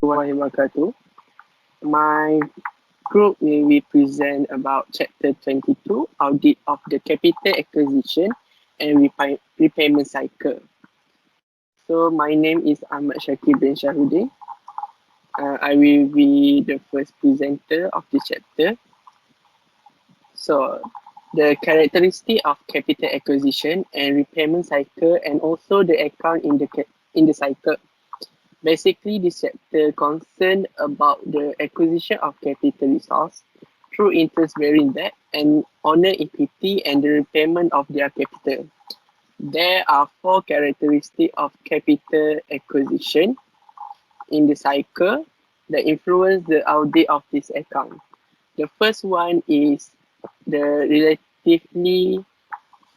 wabarakatuh. My group will present about Chapter 22, Audit of the Capital Acquisition and Repayment Cycle. So my name is Ahmad Syakir bin Shahruddin. I will be the first presenter of this chapter. So the characteristic of capital acquisition and repayment cycle, and also the account in the cycle. Basically, this chapter concerned about the acquisition of capital resource through interest-bearing debt and owner equity and the repayment of their capital. There are 4 characteristics of capital acquisition in the cycle that influence the audit of this account. The first one is the relatively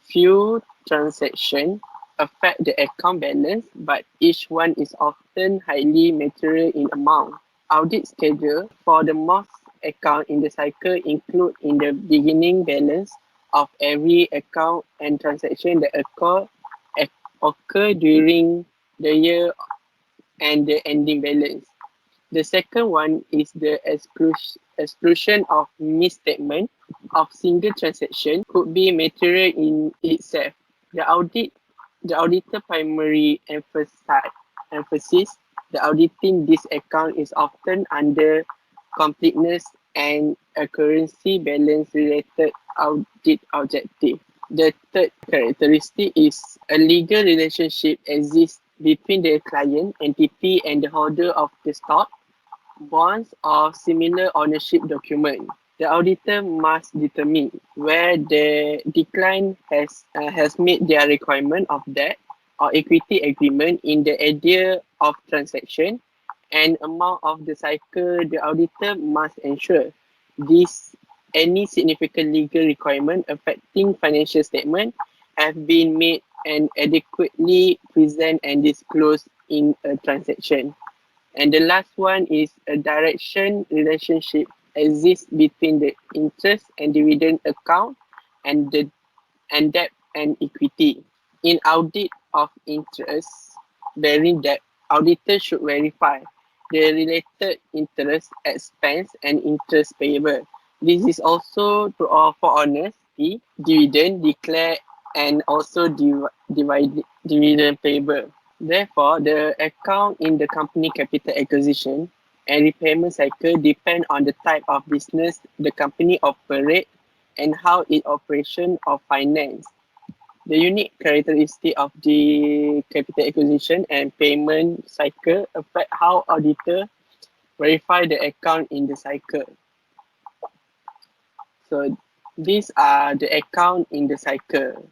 few transactions affect the account balance, but each one is often highly material in amount. Audit schedule for the most account in the cycle include in the beginning balance of every account and transaction that occur during the year and the ending balance. The second one is the exclusion of misstatement of single transaction could be material in itself. The auditor primary emphasis the auditing this account is often under completeness and accuracy balance related audit objective. The third characteristic is a legal relationship exists between the client entity and the holder of the stock, bonds, or similar ownership document. The auditor must determine where the decline has met their requirement of debt or equity agreement in the area of transaction and amount of the cycle. The auditor must ensure this any significant legal requirement affecting financial statement have been made and adequately present and disclosed in a transaction. And the last one is a direction relationship exists between the interest and dividend account and debt and equity. In audit of interest bearing debt, auditors should verify the related interest expense and interest payable. This is also for honors, the dividend declared and also dividend payable. Therefore, the account in the company capital acquisition and repayment cycle depend on the type of business the company operates and how its operation or finance. The unique characteristic of the capital acquisition and payment cycle affect how auditor verify the account in the cycle. So these are the account in the cycle,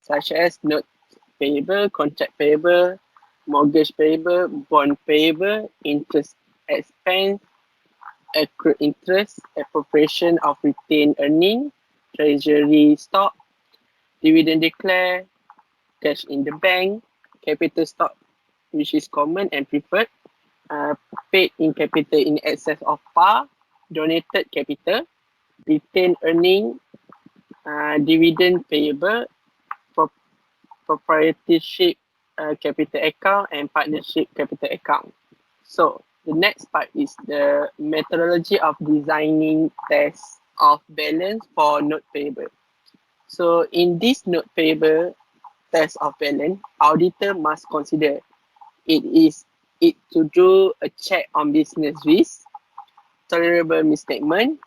such as note payable, contract payable, mortgage payable, bond payable, interest expense, accrued interest, appropriation of retained earning, treasury stock, dividend declared, cash in the bank, capital stock, which is common and preferred, paid in capital in excess of par, donated capital, retained earning, dividend payable, proprietorship capital account, and partnership capital account. So the next part is the methodology of designing tests of balance for note payable. So in this note payable test of balance, auditor must consider it to do a check on business risk, tolerable misstatement,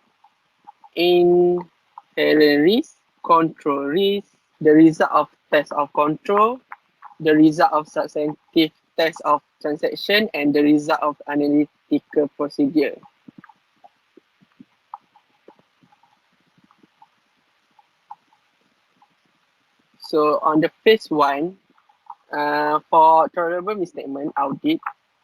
inherent risk, control risk, the result of test of control, the result of substantive test of transaction, and the result of analytical procedure. So on the first one, for tolerable misstatement audit,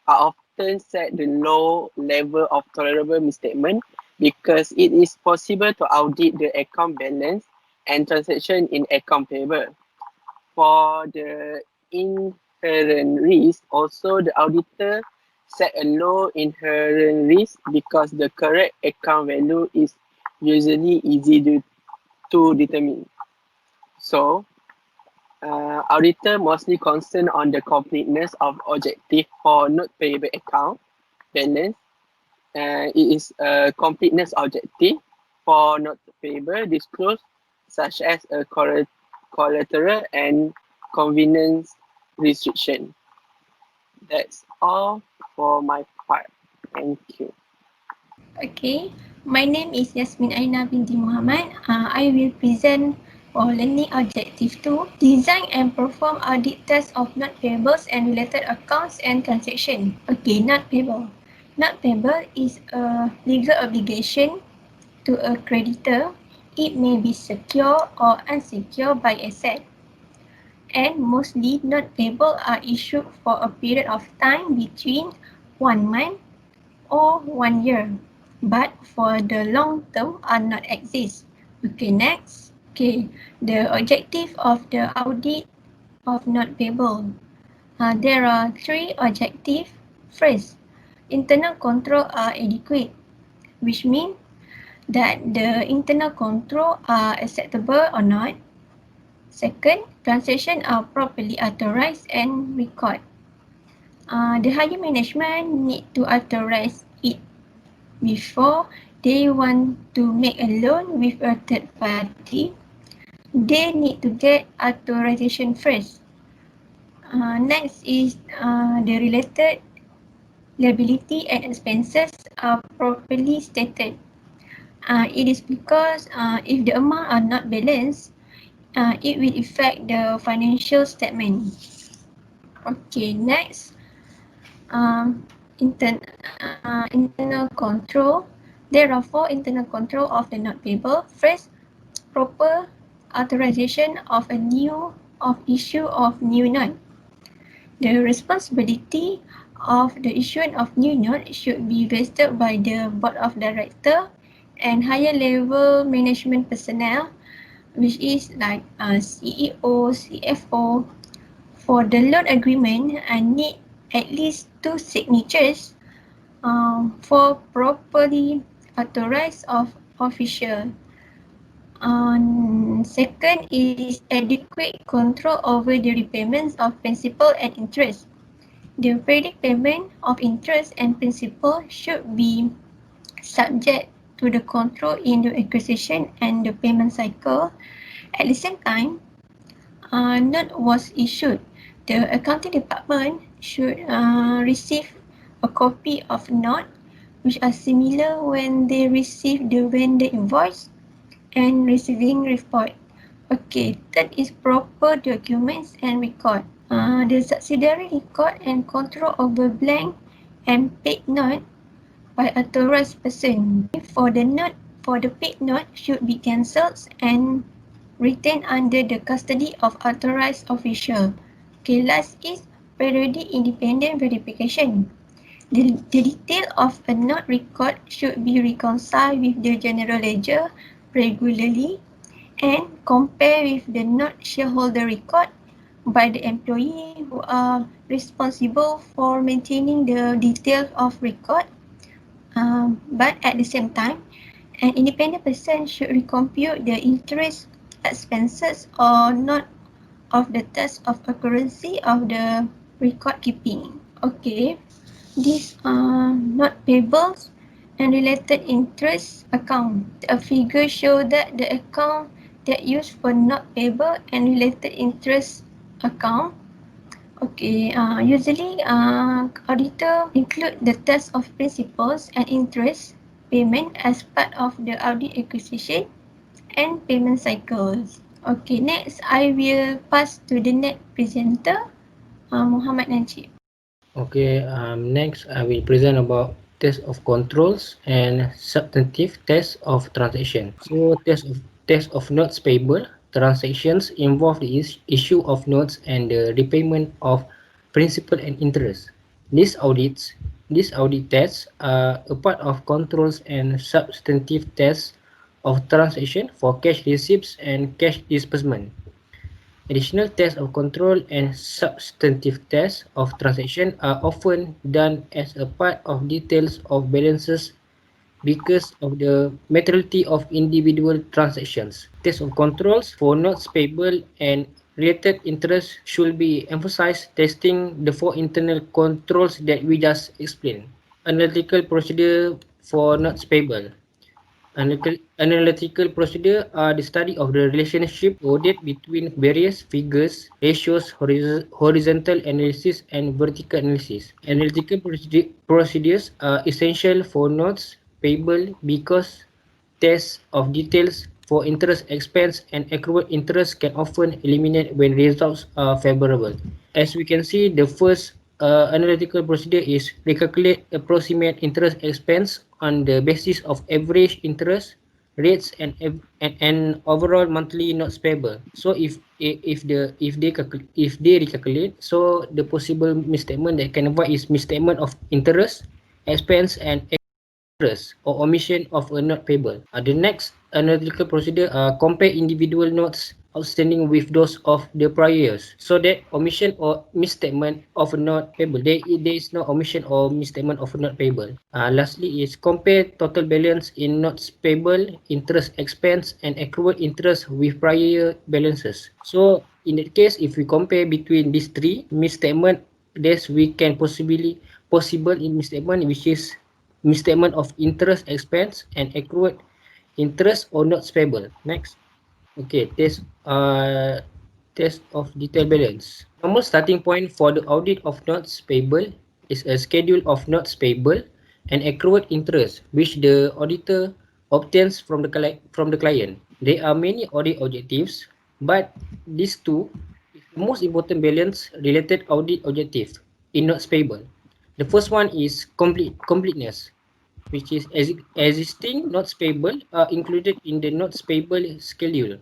are often set the low level of tolerable misstatement because it is possible to audit the account balance and transaction in account payable. For the inherent risk, also the auditor set a low inherent risk because the correct account value is usually easy to determine. So, auditor mostly concerned on the completeness of objective for note payable account, balance. It is a completeness objective for not payable disclosed, such as a collateral and convenience restriction. That's all for my part. Thank you. Okay, my name is Yasmin Aina Binti Mohamad. I will present for learning objective 2, design and perform audit tests of not payables and related accounts and transactions. Okay, not payable. Not payable is a legal obligation to a creditor. It may be secure or unsecure by asset, and mostly not payable are issued for a period of time between 1 month or 1 year, but for the long term are not exist. Okay, next. Okay, the objective of the audit of not payable. There are three objectives. First, internal control are adequate, which means that the internal control are acceptable or not. Second, transactions are properly authorized and recorded. The higher management need to authorize it before they want to make a loan with a third party. They need to get authorization first. Next is the related liability and expenses are properly stated. It is because if the amount are not balanced, it will affect the financial statement. Okay, next. Um, internal control. There are four internal control of the note payable. First, proper authorization of issue of new note. The responsibility of the issuance of new note should be vested by the board of director and higher level management personnel, which is like CEO, CFO. For the loan agreement, I need at least 2 signatures for properly authorized of official. Second is adequate control over the repayments of principal and interest. The periodic payment of interest and principal should be subject to the control in the acquisition and the payment cycle. At the same time, note was issued. The accounting department should receive a copy of note which are similar when they receive the vendor invoice and receiving report. Okay, third is proper documents and record. The subsidiary record and control over blank and paid note by authorized person. For the paid note should be cancelled and retained under the custody of authorized official. Okay, last is periodic independent verification. The detail of a note record should be reconciled with the general ledger regularly and compare with the note shareholder record by the employee who are responsible for maintaining the details of record. But at the same time, an independent person should recompute the interest expenses or not of the test of accuracy of the record keeping. Okay, these are not payables and related interest account. A figure show that the account that used for not payable and related interest account. Okay, usually auditor include the test of principals and interest payment as part of the audit acquisition and payment cycles. Okay, next I will pass to the next presenter, Mohamad Najib. Okay, next I will present about test of controls and substantive test of transaction. So test of notes payable transactions involve the issue of notes and the repayment of principal and interest. These audit tests are a part of controls and substantive tests of transaction for cash receipts and cash disbursement. Additional tests of control and substantive tests of transaction are often done as a part of details of balances because of the materiality of individual transactions. Tests of controls for notes payable and related interest should be emphasized testing the four internal controls that we just explained. Analytical procedure for notes payable. Analytical procedure are the study of the relationship ordered between various figures, ratios, horizontal analysis, and vertical analysis. Analytical procedures are essential for notes payable because tests of details for interest expense and accrued interest can often eliminate when results are favorable. As we can see, the first analytical procedure is recalculate approximate interest expense on the basis of average interest rates and overall monthly notes payable. So if they recalculate, so the possible misstatement that can avoid is misstatement of interest expense and errors or omission of a note payable. The next analytical procedure compare individual notes outstanding with those of the prior years. So that omission or misstatement of a note payable, there is no omission or misstatement of a note payable. Lastly is compare total balance in notes payable, interest expense and accrued interest with prior year balances. So in that case, if we compare between these three misstatement, there's we can possible in misstatement which is misstatement of interest expense and accrued interest or notes payable. Next. Okay, test of detail balance. Normal starting point for the audit of notes payable is a schedule of notes payable and accrued interest which the auditor obtains from the client. There are many audit objectives, but these two is the most important balance related audit objective in notes payable. The first one is completeness, which is existing notes payable are included in the notes payable schedule,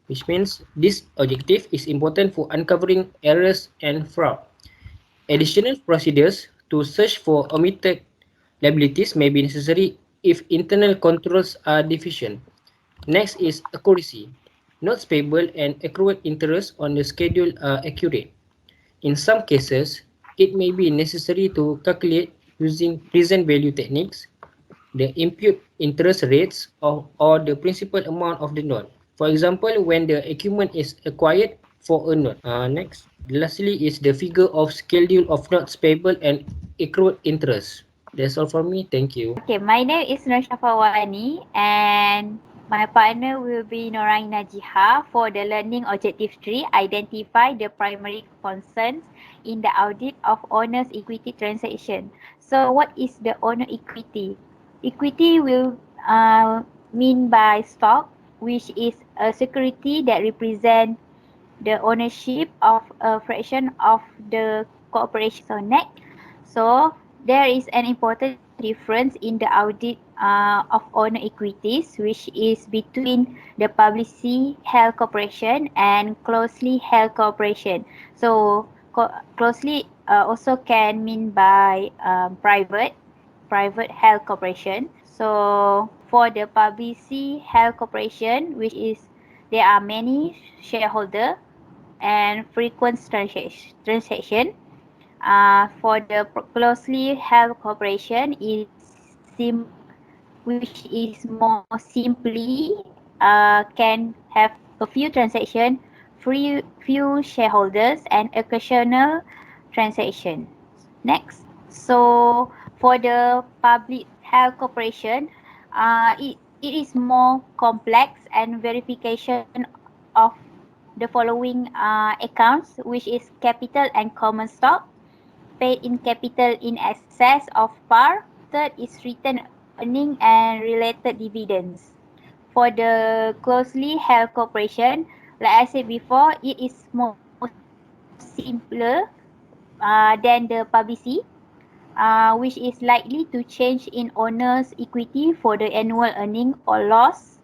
which means this objective is important for uncovering errors and fraud. Additional procedures to search for omitted liabilities may be necessary if internal controls are deficient. Next is accuracy. Notes payable and accrued interest on the schedule are accurate. In some cases, it may be necessary to calculate using present value techniques the impute interest rates or the principal amount of the note. For example, when the equipment is acquired for a note. Next. Lastly is the figure of schedule of notes payable and accrued interest. That's all from me. Thank you. Okay, my name is Syafawani and my partner will be Nurain Najiehah for the learning objective 3, identify the primary concerns in the audit of owner's equity transaction. So what is the owner equity? Equity will mean by stock, which is a security that represents the ownership of a fraction of the corporation. So next, so there is an important difference in the audit of owner equities, which is between the publicly held corporation and closely held corporation. So closely also can mean by private held corporation. So for the publicly held corporation, which is there are many shareholder and frequent transaction. For the closely held corporation is which is more simply can have a few transactions, few shareholders, and occasional transaction. Next, so for the public health corporation, it is more complex and verification of the following accounts, which is capital and common stock, paid in capital in excess of par. Third is return earning and related dividends. For the closely held corporation, like I said before, it is more simpler than the publicity, which is likely to change in owner's equity for the annual earning or loss.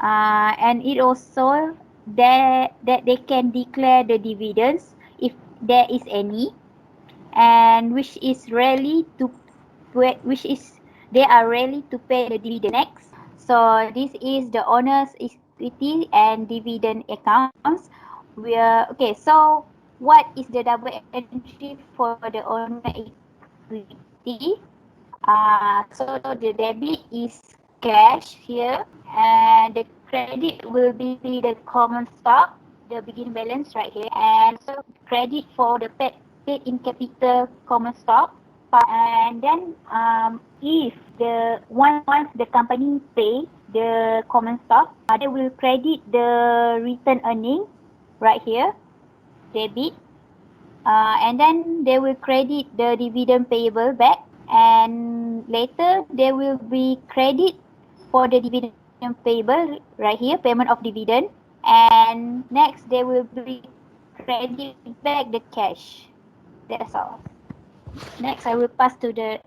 And it also that they can declare the dividends if there is any, and which is they are rarely to pay the dividend. Next, so this is the owner's equity and dividend accounts. Where okay, so what is the double entry for the owner equity? So the debit is cash here, and the credit will be the common stock, the beginning balance right here, and also credit for the paid in capital common stock, And then if once the company pay the common stock, they will credit the return earning right here, debit, and then they will credit the dividend payable back, and later there will be credit for the dividend payable right here, payment of dividend, and next they will be credit back the cash. That's all. Next, I will pass to the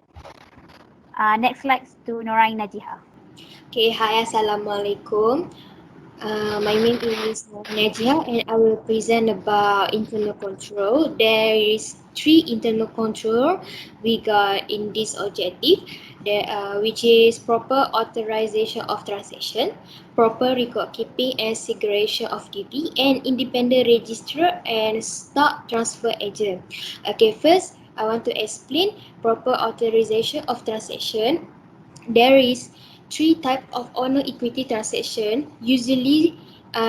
next slides to Nurain Najiehah. Okay, hi, Assalamualaikum. My name is Najiehah and I will present about internal control. There is three internal control we got in this objective, which is proper authorization of transaction, proper record keeping and segregation of duty, and independent registrar and stock transfer agent. Okay, first I want to explain proper authorization of transaction. There is three types of owner equity transaction usually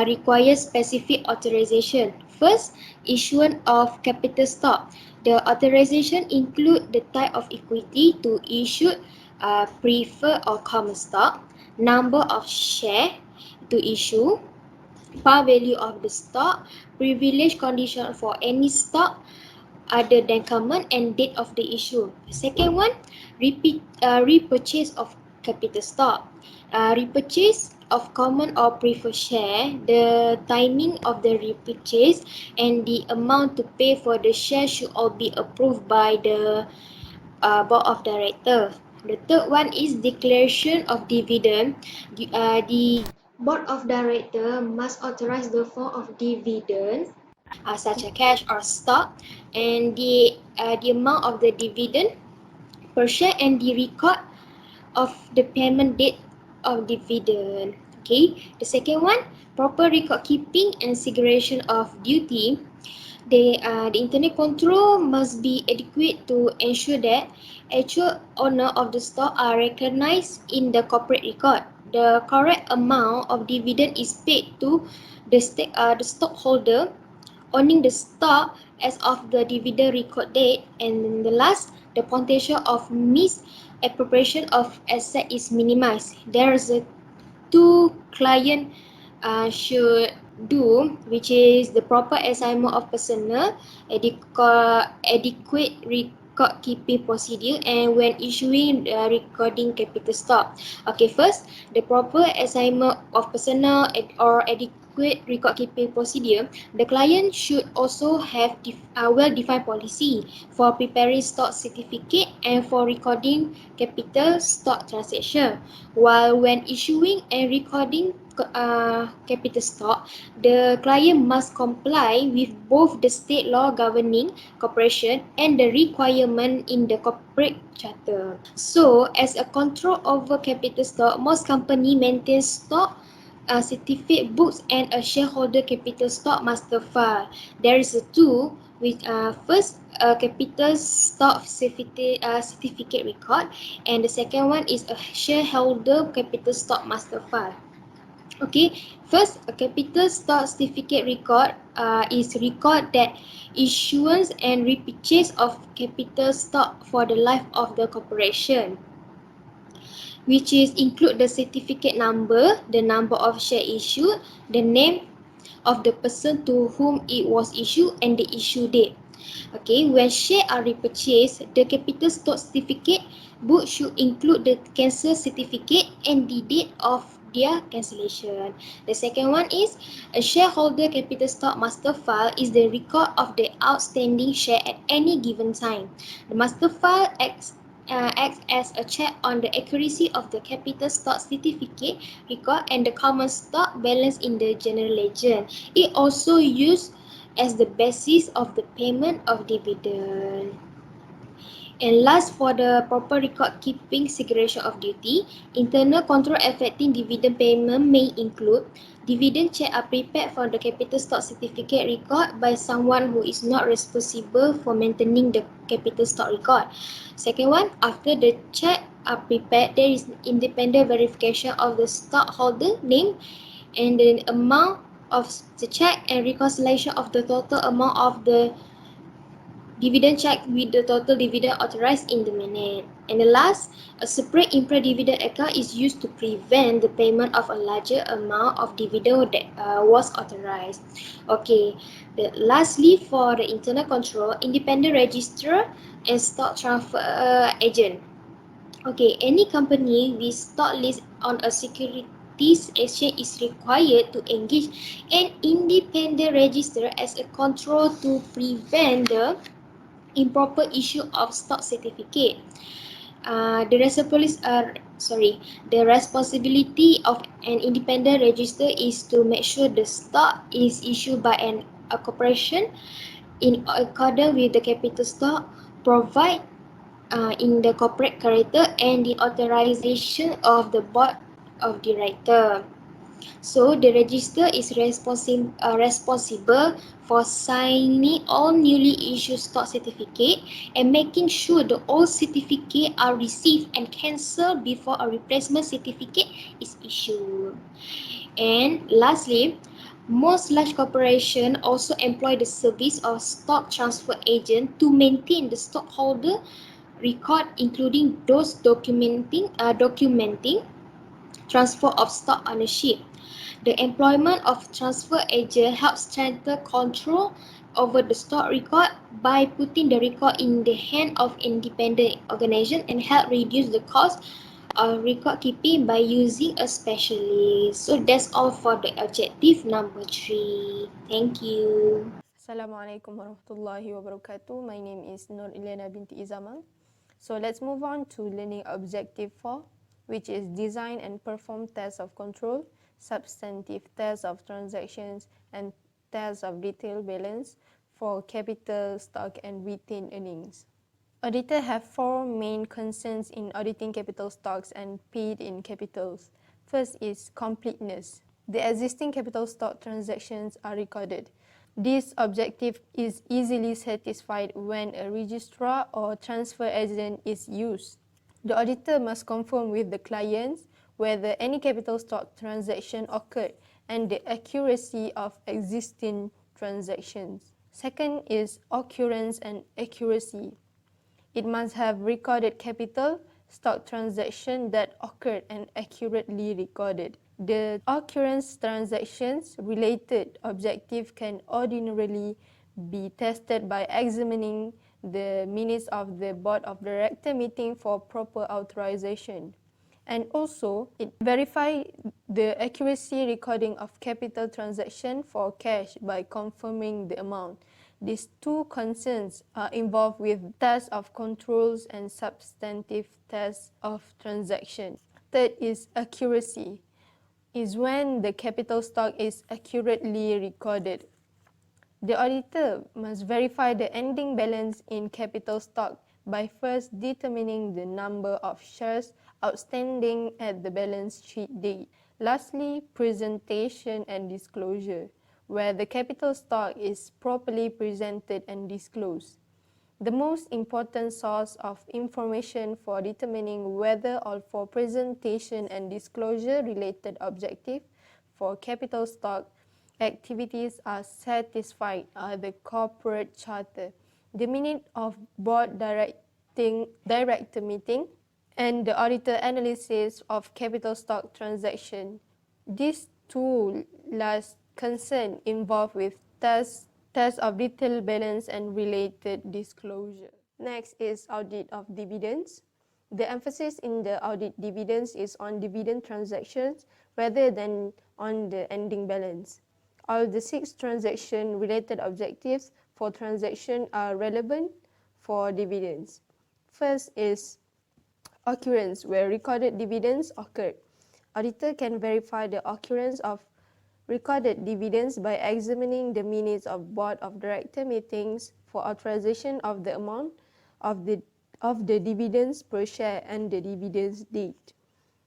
require specific authorization. First, issuance of capital stock. The authorization include the type of equity to issue, preferred or common stock, number of share to issue, par value of the stock, privilege condition for any stock other than common, and date of the issue. Second one, repurchase of capital stock. Repurchase of common or preferred share, the timing of the repurchase and the amount to pay for the share should all be approved by the board of directors. The third one is declaration of dividend. The board of directors must authorize the form of dividend, such as cash or stock, and the amount of the dividend per share and the record of the payment date of dividend. Okay, the second one, proper record keeping and segregation of duty. The internal control must be adequate to ensure that actual owner of the stock are recognized in the corporate record. The correct amount of dividend is paid to the stockholder owning the stock as of the dividend record date, and the last, the potential of misappropriation of asset is minimized. There is a two client should do, which is the proper assignment of personnel, adequate record keeping procedure, and when issuing recording capital stock. Okay, first, the proper assignment of personnel or adequate record keeping procedure. The client should also have well-defined policy for preparing stock certificate and for recording capital stock transaction. While when issuing and recording capital stock, the client must comply with both the state law governing corporation and the requirement in the corporate charter. So, as a control over capital stock, most company maintain stock certificate books and a shareholder capital stock master file. There is a tool with first a capital stock certificate record, and the second one is a shareholder capital stock master file. Okay, first a capital stock certificate record is record that issuance and repurchase of capital stock for the life of the corporation, which is include the certificate number, the number of share issued, the name of the person to whom it was issued, and the issue date. Okay, when shares are repurchased, the capital stock certificate book should include the cancel certificate and the date of their cancellation. The second one is a shareholder capital stock master file is the record of the outstanding share at any given time. The master file acts as a check on the accuracy of the capital stock certificate record and the common stock balance in the general ledger. It also used as the basis of the payment of dividend. And last, for the proper record keeping segregation of duty, internal control affecting dividend payment may include dividend check are prepared for the capital stock certificate record by someone who is not responsible for maintaining the capital stock record. Second one, after the check are prepared, there is independent verification of the stockholder name and the amount of the check and reconciliation of the total amount of the dividend check with the total dividend authorized in the minute. And the last, a separate intra-dividend account is used to prevent the payment of a larger amount of dividend that was authorized. Okay, lastly, for the internal control, independent registrar and stock transfer agent. Okay, any company with stock list on a securities exchange is required to engage an independent registrar as a control to prevent the improper issue of stock certificate. The responsibility of an independent register is to make sure the stock is issued by a corporation in accordance with the capital stock, provide in the corporate character and the authorization of the board of director. So the register is responsible for signing all newly issued stock certificate and making sure the old certificate are received and cancelled before a replacement certificate is issued. And lastly, most large corporations also employ the service of stock transfer agent to maintain the stockholder record, including those documenting transfer of stock ownership. The employment of transfer agent helps strengthen control over the stock record by putting the record in the hand of independent organization and help reduce the cost of record keeping by using a specialist. So that's all for the objective number 3. Thank you. Assalamualaikum warahmatullahi wabarakatuh. My name is Ellyana Binti Ezamal. So let's move on to learning objective 4, which is design and perform tests of control, substantive tests of transactions, and tests of detailed balance for capital, stock, and retained earnings. Auditors have four main concerns in auditing capital stocks and paid-in capitals. First is completeness. The existing capital stock transactions are recorded. This objective is easily satisfied when a registrar or transfer agent is used. The auditor must confirm with the clients whether any capital stock transaction occurred and the accuracy of existing transactions. Second is occurrence and accuracy. It must have recorded capital stock transaction that occurred and accurately recorded. The occurrence transactions related objective can ordinarily be tested by examining the minutes of the board of director meeting for proper authorization. And also, it verify the accuracy recording of capital transaction for cash by confirming the amount. These two concerns are involved with tests of controls and substantive tests of transaction. Third is accuracy, is when the capital stock is accurately recorded. The auditor must verify the ending balance in capital stock by first determining the number of shares outstanding at the balance sheet date. Lastly, presentation and disclosure, where the capital stock is properly presented and disclosed. The most important source of information for determining whether or for presentation and disclosure related objective for capital stock activities are satisfied are the corporate charter, the minute of board director meeting, and the auditor analysis of capital stock transaction. These two last concern involved with tests of detailed balance and related disclosure. Next is audit of dividends. The emphasis in the audit dividends is on dividend transactions rather than on the ending balance. All the 6 transaction-related objectives for transaction are relevant for dividends. First is occurrence, where recorded dividends occurred. Auditor can verify the occurrence of recorded dividends by examining the minutes of board of director meetings for authorization of the amount of the dividends per share and the dividends date.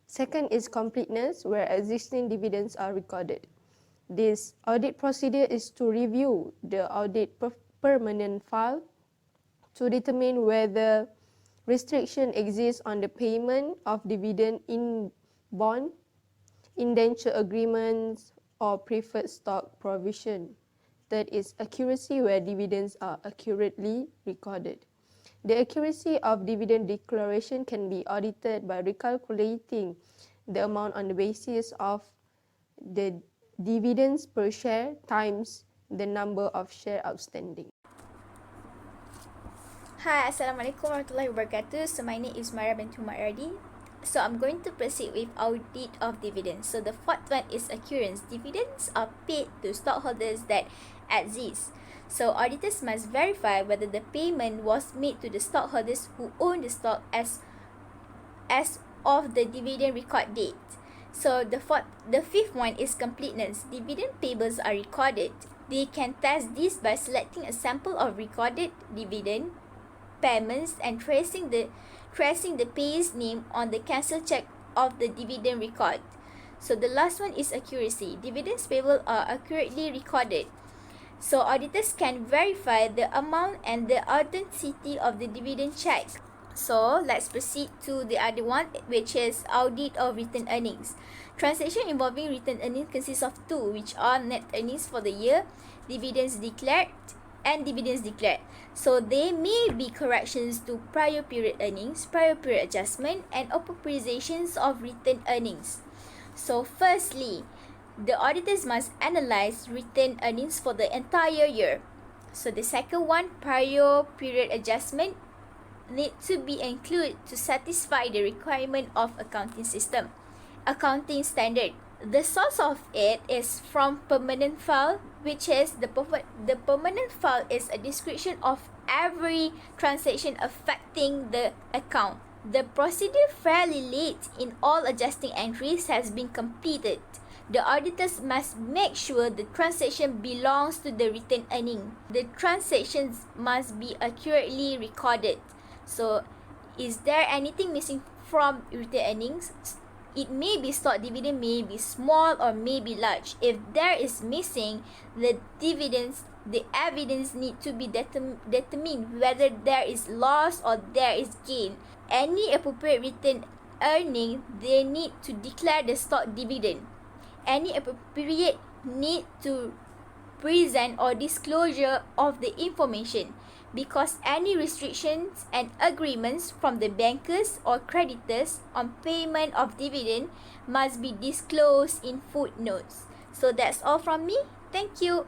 Second is completeness, where existing dividends are recorded. This audit procedure is to review the audit permanent file to determine whether restriction exists on the payment of dividend in bond, indenture agreements, or preferred stock provision. third is accuracy, where dividends are accurately recorded. The accuracy of dividend declaration can be audited by recalculating the amount on the basis of the dividends per share times the number of shares outstanding. Hi, Assalamualaikum warahmatullahi wabarakatuh. So my name is Umairah binti Radhi. So I'm going to proceed with audit of dividends. So the fourth one is occurrence. Dividends are paid to stockholders that exist. So auditors must verify whether the payment was made to the stockholders who own the stock as of the dividend record date. So the fifth one is completeness. Dividend payables are recorded. They can test this by selecting a sample of recorded dividend payments and tracing the payer's name on the cancel check of the dividend record. So the last one is accuracy. Dividends payable are accurately recorded. So auditors can verify the amount and the authenticity of the dividend check. So let's proceed to the other one, which is audit of retained earnings. Transaction involving retained earnings consists of two, which are net earnings for the year, dividends declared, and dividends declared. So there may be corrections to prior period earnings, prior period adjustment, and appropriations of retained earnings. So firstly, the auditors must analyze retained earnings for the entire year. So the second one, prior period adjustment, need to be included to satisfy the requirement of accounting standard. The source of it is from permanent file, which is the permanent file is a description of every transaction affecting the account. The procedure fairly late in all adjusting entries has been completed. The auditors must make sure the transaction belongs to the retained earning. The transactions must be accurately recorded. So, is there anything missing from retained earnings? It may be stock dividend, may be small or may be large. If there is missing, the evidence need to be determined whether there is loss or there is gain. Any appropriate retained earning, they need to declare the stock dividend. Any appropriate need to present or disclosure of the information, because any restrictions and agreements from the bankers or creditors on payment of dividend must be disclosed in footnotes. So that's all from me. Thank you.